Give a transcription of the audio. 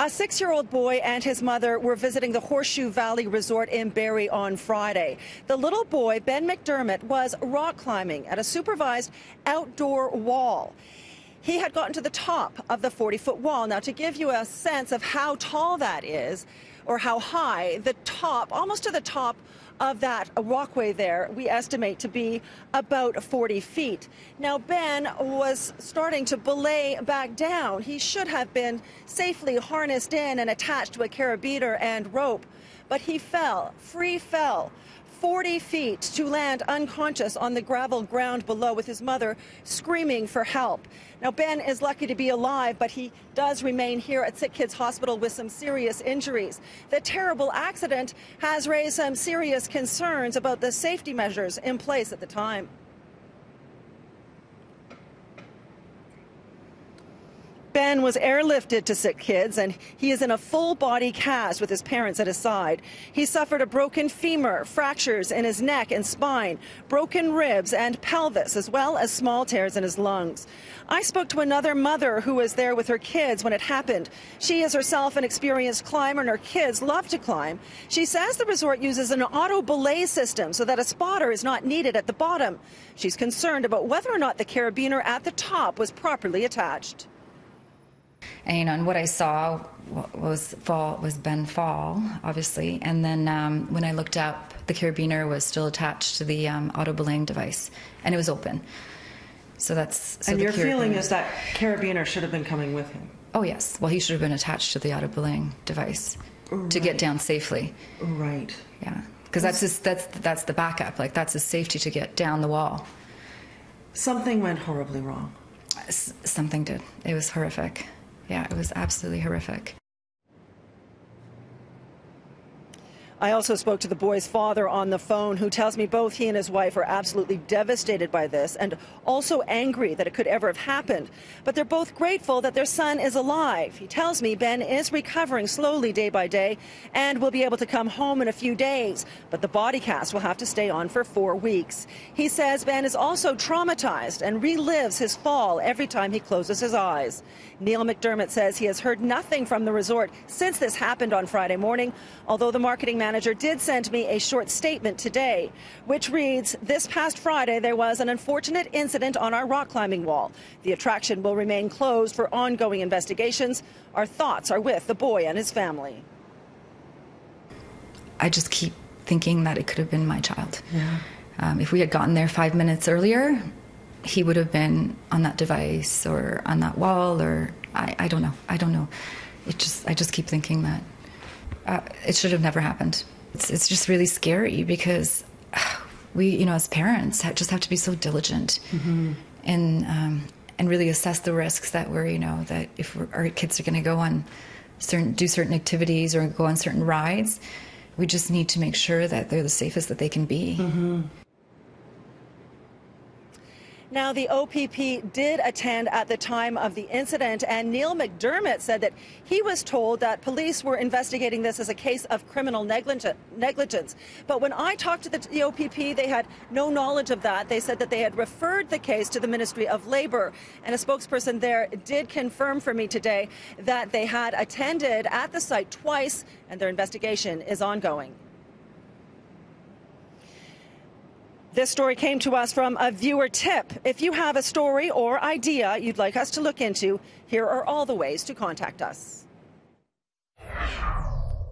A 6-year-old boy and his mother were visiting the Horseshoe Valley Resort in Barrie on Friday. The little boy, Ben McDermott, was rock climbing at a supervised outdoor wall. He had gotten to the top of the 40-foot wall. Now, to give you a sense of how tall that is, or how high, the top, almost to the top of that walkway there, we estimate to be about 40 feet. Now, Ben was starting to belay back down. He should have been safely harnessed in and attached to a carabiner and rope, but he fell, free fell, 40 feet to land unconscious on the gravel ground below with his mother screaming for help. Now, Ben is lucky to be alive, but he does remain here at Sick Kids Hospital with some serious injuries. The terrible accident has raised some serious concerns about the safety measures in place at the time. Ben was airlifted to Sick Kids, and he is in a full-body cast with his parents at his side. He suffered a broken femur, fractures in his neck and spine, broken ribs and pelvis, as well as small tears in his lungs. I spoke to another mother who was there with her kids when it happened. She is herself an experienced climber, and her kids love to climb. She says the resort uses an auto belay system so that a spotter is not needed at the bottom. She's concerned about whether or not the carabiner at the top was properly attached. And, and what I saw was Ben fall, obviously. And then when I looked up, the carabiner was still attached to the auto belaying device, and it was open. So that's. So and your feeling is that carabiner should have been coming with him? Oh yes. Well, he should have been attached to the auto belaying device to get down safely. Right. Yeah, because that's the backup. Like, that's his safety to get down the wall. Something went horribly wrong. Something did. It was horrific. Yeah, it was absolutely horrific. I also spoke to the boy's father on the phone, who tells me both he and his wife are absolutely devastated by this and also angry that it could ever have happened. But they're both grateful that their son is alive. He tells me Ben is recovering slowly day by day and will be able to come home in a few days. But the body cast will have to stay on for 4 weeks. He says Ben is also traumatized and relives his fall every time he closes his eyes. Neil McDermott says he has heard nothing from the resort since this happened on Friday morning, although the marketing manager did send me a short statement today, which reads, "This past Friday, there was an unfortunate incident on our rock climbing wall. The attraction will remain closed for ongoing investigations. Our thoughts are with the boy and his family." I just keep thinking that it could have been my child. Yeah. If we had gotten there 5 minutes earlier, he would have been on that device or on that wall, or I don't know. I don't know. I just keep thinking that it should have never happened. It's just really scary because we, as parents, just have to be so diligent and really assess the risks that that if our kids are going to go on do certain activities or go on certain rides, we just need to make sure that they're the safest that they can be. Now, the OPP did attend at the time of the incident, and Neil McDermott said that he was told that police were investigating this as a case of criminal negligence. But when I talked to the OPP, they had no knowledge of that. They said that they had referred the case to the Ministry of Labour, and a spokesperson there did confirm for me today that they had attended at the site twice, and their investigation is ongoing. This story came to us from a viewer tip. If you have a story or idea you'd like us to look into, here are all the ways to contact us.